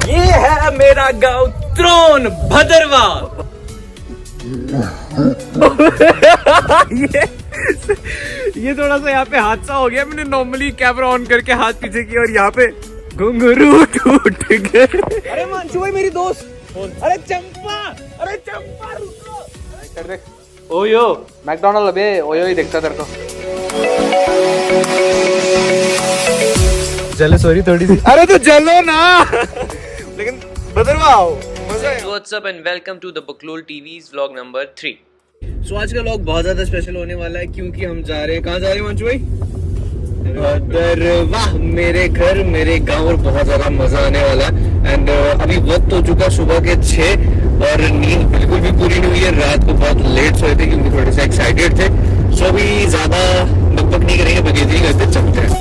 ये है मेरा गांव त्रोन भदरवा। ये थोड़ा सा यहाँ पे हादसा हो गया। मैंने नॉर्मली कैमरा ऑन करके हाथ पीछे किया और यहाँ पे घुंघरू टूट गए। अरे मानसू भाई मेरी दोस्त। अरे चंपा रुको। ओयो मैकडोनल्ड अबे ओयो ही देखता तेरे को। चलो सॉरी थोड़ी सी। अरे तो चलो ना। लेकिन भदरवा आओ, मजा है। What's up and welcome to the Buklul TV's vlog number 3. सो आज का व्लॉग बहुत ज्यादा स्पेशल होने वाला है क्योंकि हम जा रहे हैं, कहाँ जा रहे हैं मंचू भाई? भदरवा, मेरे घर मेरे गांव, और बहुत ज्यादा मजा आने वाला है। एंड अभी वक्त हो चुका सुबह के 6 और नींद बिल्कुल भी पूरी नहीं हुई है। रात को बहुत लेट सोए थे क्योंकि थोड़े से एक्साइटेड थे। सो अभी ज्यादा बकबक नहीं करेंगे, बगेजी नहीं करते, चलते हैं।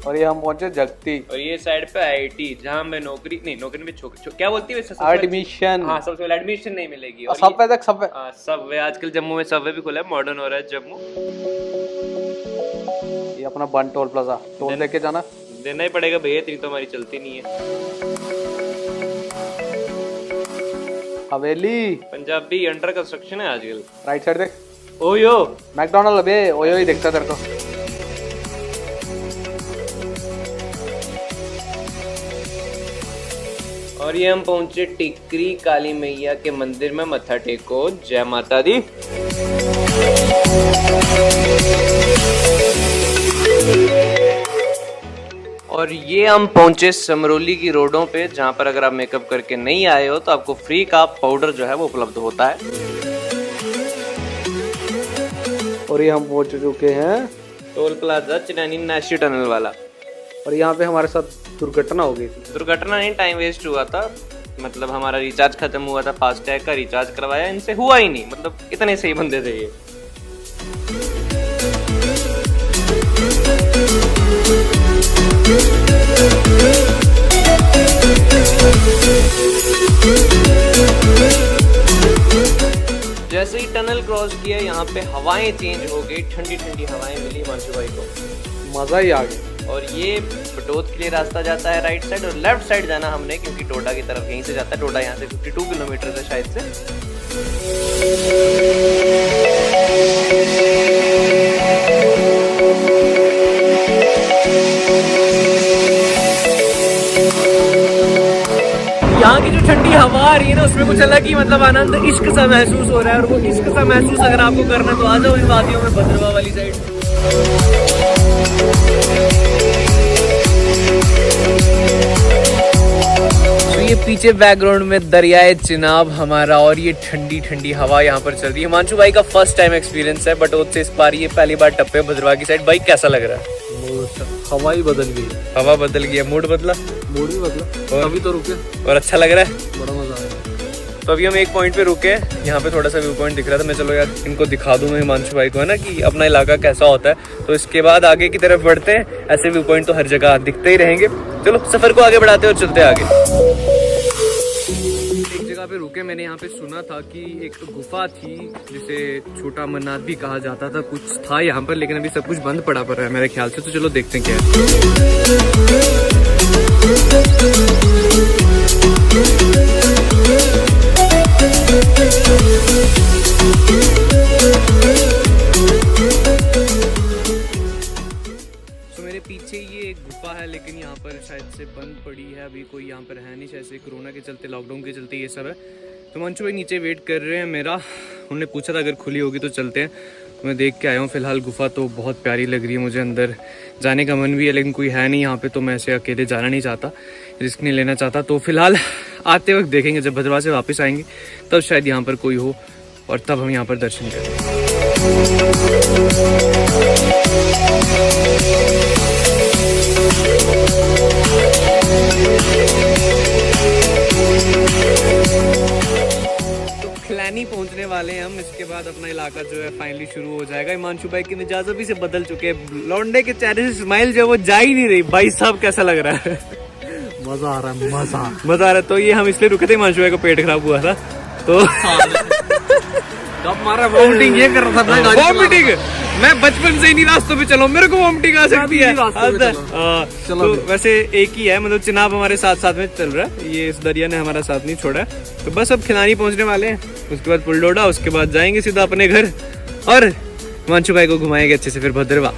और ये हम पहुंचे जगती और ये साइड पे आईटी जहाँ मैं नौकरी में क्या बोलती है एडमिशन। हाँ, सबसे पहले एडमिशन नहीं मिलेगी। और सबवे तक सबवे। सबवे आजकल जम्मू में सबवे भी खुला है, मॉडर्न हो रहा है जम्मू। ये अपना बन टोल प्लाजा, टोल लेके जाना देना ही पड़ेगा भैया, इतनी तो हमारी चलती नहीं है। हवेली पंजाबी अंडर कंस्ट्रक्शन है आजकल। राइट साइड देख। ओयो मैकडोनल्ड अबे ओयो ही देखता तेरे को। और ये हम पहुंचे टिकरी काली मैया के मंदिर में, मत्था टेको। जय माता दी। और ये हम पहुंचे समरोली की रोडों पे, जहां पर अगर आप मेकअप करके नहीं आए हो तो आपको फ्री का पाउडर जो है वो उपलब्ध होता है। और ये हम पहुंच चुके हैं toll plaza Chinani national tunnel वाला। और यहाँ पे हमारे साथ दुर्घटना हो गई थी। दुर्घटना नहीं, टाइम वेस्ट हुआ था। मतलब हमारा रिचार्ज खत्म हुआ था, फास्टैग का रिचार्ज करवाया, इनसे हुआ ही नहीं। मतलब इतने सही बंदे थे ये। जैसे ही टनल क्रॉस किया यहाँ पे हवाएं चेंज हो गई, ठंडी ठंडी हवाएं मिली मानसू भाई को, मजा ही आ गया। और ये बटोत के लिए रास्ता जाता है राइट साइड, और लेफ्ट साइड जाना हमने क्योंकि डोडा की तरफ यहीं से जाता है। डोडा यहाँ से 52 किलोमीटर है शायद से। यहाँ की जो ठंडी हवा आ रही है ना, उसमें कुछ अलग ही मतलब आनंद, इश्क सा महसूस हो रहा है। और वो इश्क सा महसूस अगर आपको करना है तो आ जाओ इन वादियों में, भद्रवा वाली साइड। तो ये पीछे बैकग्राउंड में दरियाए चिनाब हमारा, और ये ठंडी ठंडी हवा यहाँ पर चल रही है। मानसू भाई का फर्स्ट टाइम एक्सपीरियंस है बटोत से इस पार, ये पहली बार टप्पे भद्रवा की साइड। भाई कैसा लग रहा है? हवा ही बदल गई। हवा बदल गई, मूड बदला। मूड भी बदला, अभी तो रुके और अच्छा लग रहा है, बड़ा मजा आ रहा है। तो अभी हम एक पॉइंट पे रुके, यहाँ पे थोड़ा सा व्यू पॉइंट दिख रहा था। मैं चलो यार इनको दिखा दूं मैं, हिमांशु भाई को, है ना, कि अपना इलाका कैसा होता है। तो इसके बाद आगे की तरफ बढ़ते हैं। ऐसे व्यू पॉइंट तो हर जगह दिखते ही रहेंगे। चलो सफर को आगे बढ़ाते हैं और चलते हैं आगे। एक जगह पे रुके, मैंने यहाँ पे सुना था कि एक गुफा थी जिसे छोटा मन्नाथ भी कहा जाता था, कुछ था यहाँ पर, लेकिन अभी सब कुछ बंद पड़ा है मेरे ख्याल से। तो चलो देखते हैं क्या है। मेरे पीछे ये एक गुफा है, लेकिन यहाँ पर शायद से बंद पड़ी है, अभी कोई यहाँ पर है नहीं, शायद से कोरोना के चलते, लॉकडाउन के चलते ये सब है। तो मंचू भाई नीचे वेट कर रहे हैं मेरा। उन्होंने पूछा था अगर खुली होगी तो चलते हैं। मैं देख के आया हूँ। फिलहाल गुफा तो बहुत प्यारी लग रही है, मुझे अंदर जाने का मन भी है, लेकिन कोई है नहीं यहाँ पे, तो मैं ऐसे अकेले जाना नहीं चाहता, रिस्क नहीं लेना चाहता। तो फिलहाल आते वक्त देखेंगे, जब भद्रवा से वापस आएंगे तब शायद यहाँ पर कोई हो और तब हम यहाँ पर दर्शन करेंगे। खिलानी पहुंचने वाले हैं हम। इसके बाद अपना इलाका जो है फाइनली शुरू हो जाएगा। हिमांशु भाई के मिजाज भी से बदल चुके हैं, लौंडे के चेहरे से स्माइल जो है वो जा ही नहीं रही। भाई साहब कैसा लग रहा है? मजा आ रहा है, मजा आ रहा है। तो ये हम इसलिए रुके थे, हिमांशु भाई को पेट खराब हुआ था तो कब मारा वॉमिटिंग ये कर रहा था मैं गाड़ी चला रहा वॉमिटिंग मैं बचपन से ही नहीं रास्तों पे चला हूं, मेरे को वॉमिटिंग आ सकती है। रास्तों पे चलो। तो वैसे एक ही है, मतलब चिनाब हमारे साथ साथ में चल रहा है, ये इस दरिया ने हमारा साथ नहीं छोड़ा है। तो बस अब खिलानी पहुंचने वाले हैं, उसके बाद पुलडोडा, उसके बाद जाएंगे सीधा अपने घर और हिमांशु भाई को घुमाएंगे अच्छे से फिर भद्रवा।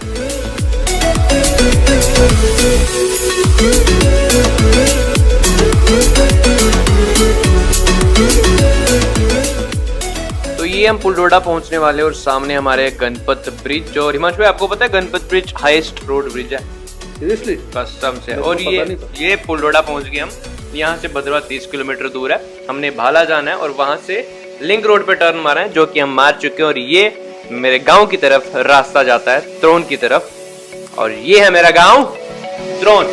तो ये हम पुलडोडा पहुंचने वाले और सामने हमारे गणपत ब्रिज। और हिमांशु भाई आपको पता है Ganpat bridge highest road bridge है सीरियसली कसम से। मेरे को और पता नहीं था। ये पुलडोडा पहुंच गए हम, यहाँ से भद्रवा 30 किलोमीटर दूर है। हमने भाला जाना है और वहां से लिंक रोड पे टर्न मारा है, जो कि हम मार चुके हैं। और ये मेरे गांव की तरफ रास्ता जाता है, त्रोन की तरफ, और ये है मेरा गांव त्रोन।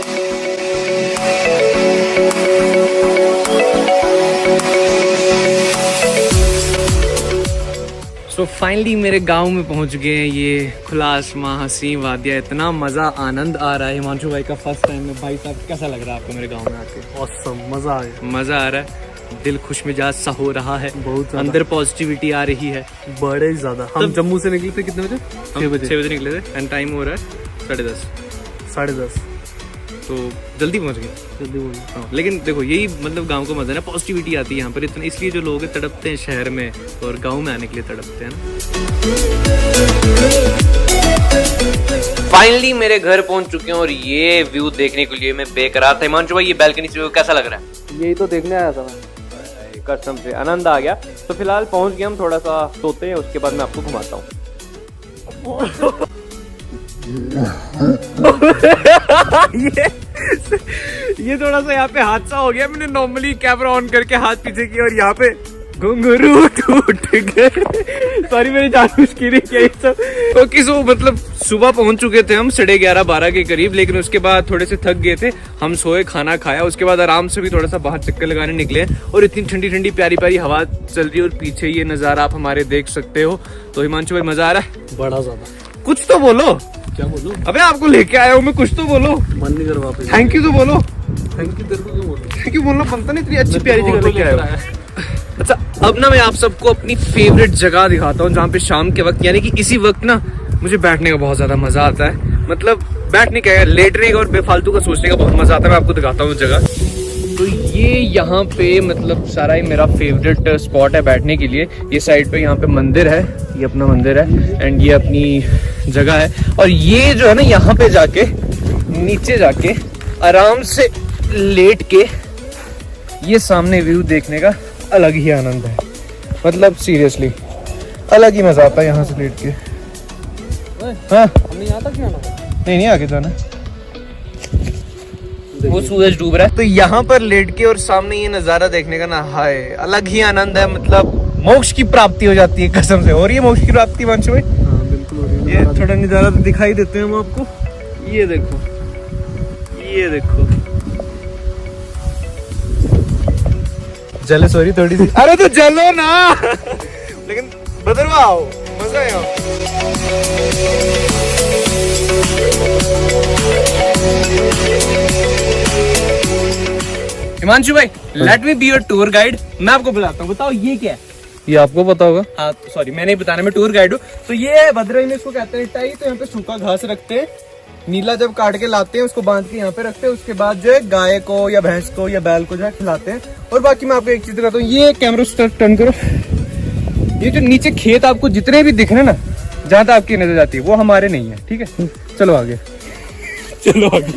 तो फाइनली मेरे गांव में पहुंच गए हैं। ये खुला आसमां, हंसी वादियाँ, इतना मजा आनंद आ रहा है। हिमांशु भाई का फर्स्ट टाइम है। भाई साहब कैसा लग रहा है आपको मेरे गांव में आके? ऑसम, मजा आ गया, मजा आ रहा है, दिल खुश मिजाज सा हो रहा है, बहुत ज्यादा। अंदर पॉजिटिविटी आ रही है बड़े ही ज्यादा। हम जम्मू से निकले थे कितने बजे? 6 बजे। 6 बजे निकले थे एंड टाइम हो रहा है 10:30। 10:30 तो जल्दी पहुंच गए। जल्दी बोलिए। हाँ, लेकिन देखो यही मतलब गांव का मजा है ना, पॉजिटिविटी आती है यहाँ पर इतना, इसलिए जो लोग हैं तड़पते हैं शहर में और गांव में आने के लिए तड़पते हैं ना। फाइनली मेरे घर पहुंच चुके हैं और ये व्यू देखने के लिए मैं बेकरार था। हिमांशु भाई ये बैल्कनी से व्यू कैसा लग रहा है? यही तो देखने आया था मैं। कसम से आनंद आ गया। तो फिलहाल पहुंच गए हम, थोड़ा सा सोते हैं, उसके बाद मैं आपको घुमाता हूँ। ये थोड़ा सा यहाँ पे हादसा हो गया। मैंने नॉर्मली कैमरा ऑन करके हाथ पीछे किया और यहाँ पे घुंघरू टूट गए। सॉरी मेरी जानबूझ की नहीं किया ये सब। तो किसो मतलब सुबह पहुंच चुके थे हम 11:30-12 के करीब, लेकिन उसके बाद थोड़े से थक गए थे। हम सोए, खाना खाया, उसके बाद आराम से भी थोड़ा सा बाहर चक्कर लगाने निकले और इतनी ठंडी ठंडी प्यारी प्यारी हवा चल रही है और पीछे ये नजारा आप हमारे देख सकते हो। तो हिमांशु भाई मजा आ रहा है? बड़ा ज्यादा। कुछ तो बोलो। क्या बोलूं? अबे आपको लेके आया हूँ मैं, कुछ तो बोलो। मन नहीं कर वापस। थैंक यू तो बोलो। थैंक यू तेरे को क्यों बोलूं? थैंक यू बोलना बनता नहीं, इतनी अच्छी प्यारी मैं जगह तो लेके आया हूँ। अच्छा अब ना मैं आप सबको अपनी फेवरेट जगह दिखाता हूँ, जहाँ पे शाम के वक्त यानी कि इसी वक्त ना मुझे बैठने का बहुत ज्यादा मजा आता है। मतलब बैठने का, लेटने का और बेफालतू का सोचने का बहुत मजा आता है। मैं आपको दिखाता हूँ जगह। तो ये यहाँ पे मतलब सारा ही मेरा फेवरेट स्पॉट है बैठने के लिए। ये साइड पे यहाँ पे मंदिर है, ये अपना मंदिर है एंड ये अपनी जगह है। और ये जो है ना यहाँ पे जाके नीचे जाके आराम से लेट के ये सामने व्यू देखने का अलग ही आनंद है। मतलब सीरियसली अलग ही मजा आता है यहाँ से लेट के। हाँ हमने यहाँ तक जाना था। नहीं आगे जाना, वो सूरज डूब रहा है। तो यहाँ पर लेट के और सामने ये नजारा देखने का ना, हाय अलग ही आनंद है। मतलब मोक्ष की प्राप्ति हो जाती है कसम से। और ये मोक्ष की प्राप्ति वंश में हाँ बिल्कुल हो रही है। ये थोड़ा नजारा तो दिखाई देते हैं हम आपको। ये देखो, ये देखो, जले सॉरी थोड़ी सी। अरे तो जलो ना लेकिन भद्रवा आओ, मजा है यहाँ। हिमांशु भाई let me be your tour guide. मैं आपको बताता हूँ, बताओ ये क्या है? ये आपको पता होगा। हाँ सॉरी मैंने ही बताना, मैं टूर गाइड हूँ। तो ये है भद्रवाही में इसको कहते हैं टाई। तो यहाँ पे सूखा घास रखते हैं, नीला जब काट के लाते हैं उसको बांध के यहाँ पे रखते हैं। उसके बाद जो है गाय को या भैंस को या बैल को जो है खिलाते हैं। और बाकी मैं आपको एक चीज दिखाता हूँ, ये कैमरा टर्न करो। ये जो नीचे खेत आपको जितने भी दिख रहे हैं ना, जहाँ तक आपकी नजर जाती है, वो हमारे नहीं है, ठीक है? चलो आगे, चलो आगे।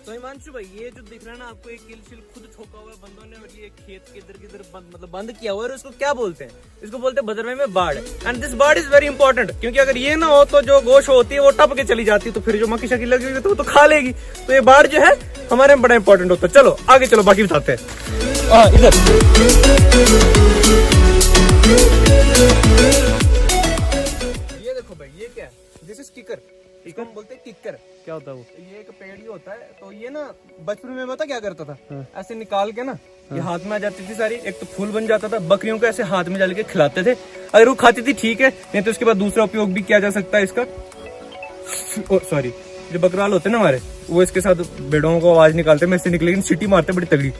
तो हिमांशु भाई ये जो दिख रहा है ना आपको, एक किल शिल खुद ठोका हुआ है बंदों ने, और ये खेत के इधर किधर मतलब बंद किया हुआ है। और इसको क्या बोलते हैं? इसको बोलते हैं भद्रवाही में बाढ़। एंड दिस बाढ़ इज वेरी इंपॉर्टेंट, क्योंकि अगर ये ना हो तो जो गोश होती है वो टप के चली जाती है, तो फिर जो मक्की शक्की लगी हुई तो वो तो खा लेगी। तो ये बाढ़ जो है हमारे में बड़ा इंपॉर्टेंट होता है। चलो आगे चलो, बाकी बताते हैं। इधर ये देखो भाई, ये क्या है? This is kicker. इसको हम बोलते हैं किकर। क्या होता है वो? ये एक पेड़ ही होता है। तो ये ना बचपन में पता क्या करता था, ऐसे निकाल के ना ये हाथ में आ जाती थी सारी। एक तो फूल बन जाता था, बकरियों को ऐसे हाथ में डाल के खिलाते थे। अगर वो खाती थी ठीक है, नहीं तो उसके बाद दूसरा उपयोग भी किया जा सकता है इसका। सॉरी, जो बकराल होते हैं ना हमारे, वो इसके साथ भेड़ों को आवाज निकालते हैं, मैं इससे निकलेगी सीटी मारते बड़ी तगड़ी।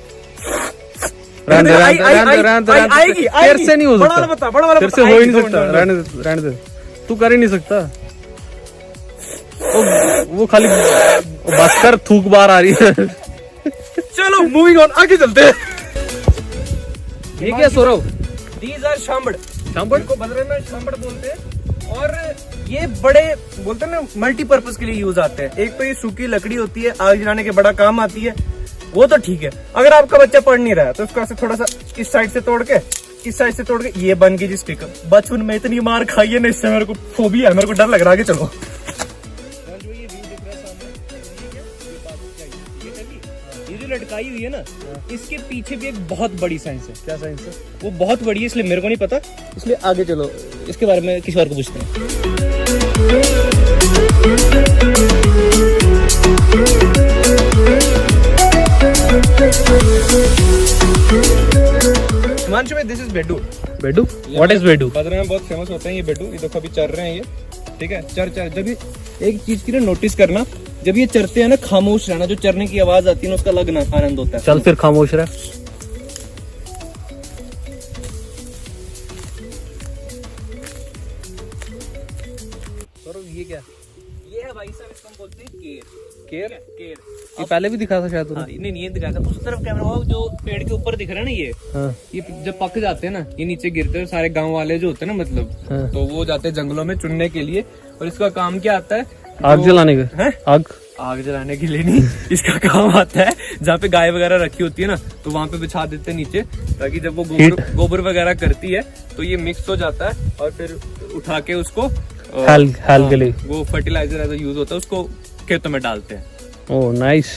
आएगी तेरे से नहीं हो सकता, तेरे से हो ही नहीं सकता, रहने दे, तू कर ही नहीं सकता। वो खाली बस कर, थूक बार आ रही है। चलो मूविंग ऑन, आगे चलते हैं। ये क्या सौरभ? These are शांबड़, शांबड़ को बदरे में शांबड़ बोलते हैं। और ये बड़े बोलते हैं ना मल्टीपर्पज के लिए यूज आते हैं। एक तो ये सूखी लकड़ी होती है, आग जलाने के बड़ा काम आती है, वो तो ठीक है। अगर आपका बच्चा पढ़ नहीं रहा है तो उसको ऐसे थोड़ा सा इस साइड से तोड़ के, इस साइड से तोड़ के, ये बन गई जी स्टिक। बचपन में इतनी मार खाई है ना, इससे मेरे को फोबिया है, मेरे को डर लग रहा है। चलो ये जो लटकाई हुई है ना, इसके पीछे भी एक बहुत बड़ी साइंस है। क्या साइंस है? वो बहुत बड़ी है, इसलिए मेरे को नहीं पता, इसलिए आगे चलो इसके बारे में किसी और को पूछते हैं। हिमांशु भाई, this is Bedu. Bedu? What is Bedu? बद्रा में बहुत फेमस होते हैं ये बेडू। ये देखो अभी चल रहे हैं ये, ठीक है। चर जब ये एक चीज की ना नोटिस करना, जब ये चरते हैं ना, खामोश रहना, जो चरने की आवाज आती है ना, उसका अलग आनंद होता है। चल फिर खामोश रह। ये क्या? ये है भाई साहब, इसको हम बोलते हैं केर। केर ये पहले भी दिखा था शायद तूने। हाँ, नहीं ये दिखाया था। उस तरफ कैमरा हो, जो पेड़ के ऊपर दिख रहा है ना ये, हाँ। ये जब पक जाते हैं ना, ये नीचे गिरते हैं। सारे गांव वाले जो होते हैं ना, मतलब हाँ। तो वो जाते हैं जंगलों में चुनने के लिए। और इसका काम क्या आता है? आग जलाने का? है आग जलाने के लिए नहीं, इसका काम आता है जहाँ पे गाय वगैरह रखी होती है ना, तो वहाँ पे बिछा देते हैं नीचे, ताकि जब वो गोबर वगैरह करती है तो ये मिक्स हो जाता है, और फिर उठा के उसको हाल के लिए वो फर्टिलाइजर ऐसा यूज होता है, उसको खेतों में डालते हैं। Oh nice.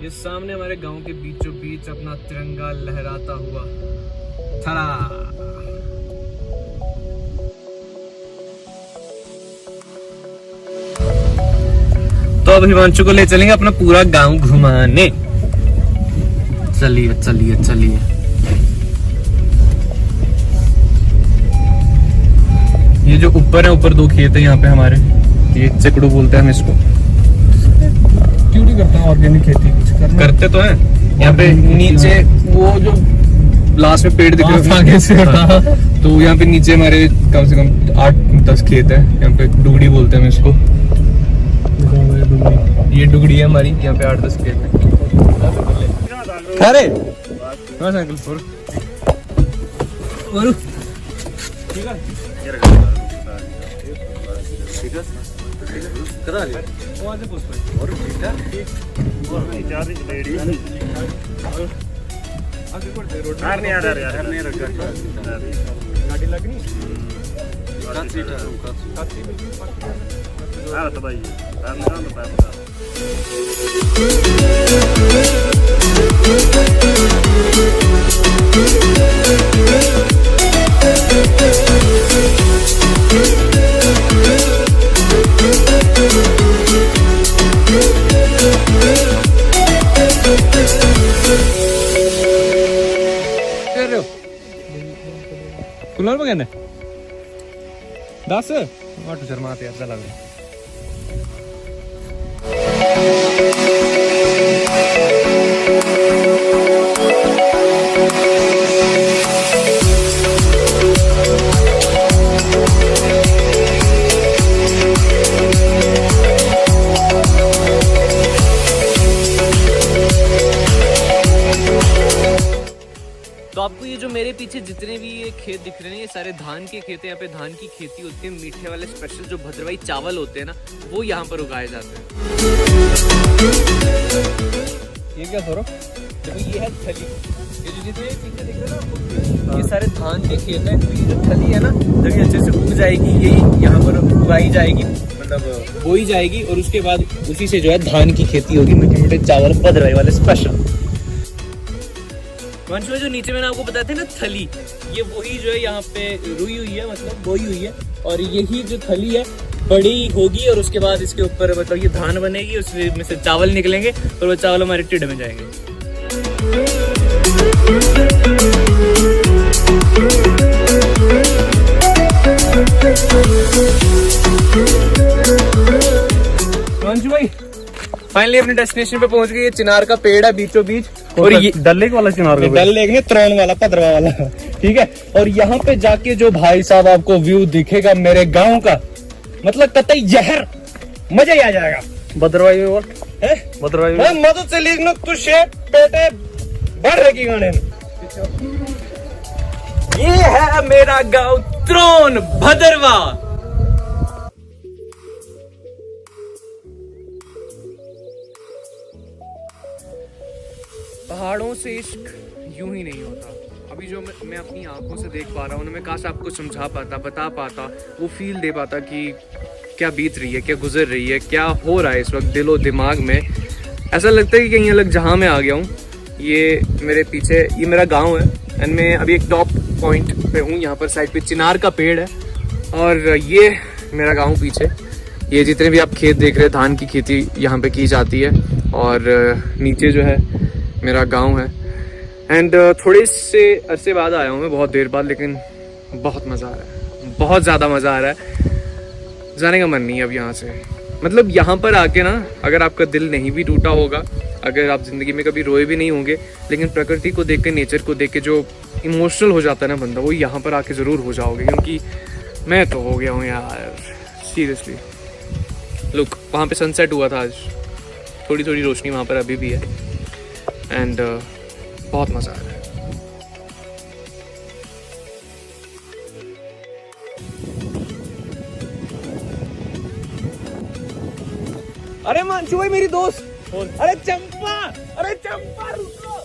ये सामने हमारे गांव के बीचों बीच अपना तिरंगा लहराता हुआ थरा। तो अब हिमांशु को ले चलेंगे अपना पूरा गांव घुमाने। चलिए चलिए चलिए। ये जो ऊपर है, ऊपर दो खेत है यहाँ पे हमारे, ये चकड़ू बोलते हैं हम इसको। क्यों नहीं करता ऑर्गेनिक खेती? कुछ करते तो है यहाँ पे। नीचे वो जो लास्ट में पेड़ दिख रहे हैं आगे से, तो यहाँ पे नीचे हमारे कम से कम 8-10 खेत है। यहाँ पे डुगड़ी बोलते हैं हम इसको। ये डुगड़ी है हमारी, यहाँ पे 8-10 खेत है। अरे कुलर में कहने 10 वाटू शर्मा आते ऐसा लग रहा। तो आपको ये जो मेरे पीछे जितने भी ये खेत दिख रहे हैं, ये सारे धान के खेत हैं। यहाँ पे धान की खेती होती है। मीठे वाले स्पेशल जो भद्रवाही चावल होते हैं ना, वो यहाँ पर उगाए जाते हैं। ये क्या सौरभ? देखो ये है थली। ये जो जितने पीछे दिख रहे हैं ना, ये सारे धान के खेत हैं। तो ये जो थली है ना, जब ये अच्छे से उग जाएगी, यही यहाँ पर उगाई जाएगी, मतलब बोई जाएगी, और उसके बाद उसी से जो है धान की खेती होगी। मीठे मीठे चावल भद्रवाही वाले स्पेशल। वंश में जो नीचे मैंने आपको बताया था ना थली, ये वही जो है यहाँ पे रुई हुई है, मतलब बोई हुई है। और यही जो थली है बड़ी होगी, और उसके बाद इसके ऊपर मतलब ये धान बनेगी, उसमें से चावल निकलेंगे, और वो चावल हमारे टिड में जाएंगे। वंश भाई फाइनली अपने डेस्टिनेशन पे पहुंच गए। ये चिनार का पेड़ है बीचों बीच, और ये डल लेक वाला चिनार का डल लेक नहीं, त्रौन वाला, पदरवा वाला, ठीक है। और यहाँ पे जाके जो भाई साहब आपको व्यू दिखेगा मेरे गांव का, मतलब कतई जहर, मजा ही आ जाएगा। भद्रवाही में बोल, भद्रवाही में मदद से लिखना तू शेप पेटे बढ़ रही गाने में। ये है मेरा गांव त्रौन भद्रवा। पहाड़ों से इश्क यूं ही नहीं होता। अभी जो मैं अपनी आंखों से देख पा रहा हूँ ना, मैं काश आपको समझा पाता, बता पाता, वो फील दे पाता कि क्या बीत रही है, क्या गुजर रही है, क्या हो रहा है इस वक्त दिलो दिमाग में। ऐसा लगता है कि कहीं अलग जहाँ में आ गया हूँ। ये मेरे पीछे ये मेरा गांव है, एंड मैं अभी एक टॉप पॉइंट पे हूँ। यहाँ पर साइड पे चिनार का पेड़ है, और ये मेरा गांव पीछे। ये जितने भी आप खेत देख रहे हैं, धान की खेती यहाँ पे की जाती है, और नीचे जो है मेरा गांव है। एंड थोड़े से अरसे बाद आया हूँ मैं, बहुत देर बाद, लेकिन बहुत मज़ा आ रहा है, बहुत ज़्यादा मज़ा आ रहा है। जाने का मन नहीं है अब यहाँ से। मतलब यहाँ पर आके ना, अगर आपका दिल नहीं भी टूटा होगा, अगर आप ज़िंदगी में कभी रोए भी नहीं होंगे, लेकिन प्रकृति को देख के, नेचर को देख के जो इमोशनल हो जाता है ना बंदा, वो यहाँ पर आके ज़रूर हो जाओगे। क्योंकि मैं तो हो गया हूँ यार, सीरियसली। लुक, वहाँ पे सनसेट हुआ था आज, थोड़ी थोड़ी रोशनी वहाँ पर अभी भी है, एंड बहुत मज़ा आ रहा है। अरे मानसू भाई, मेरी दोस्त, अरे चंपा, रुको।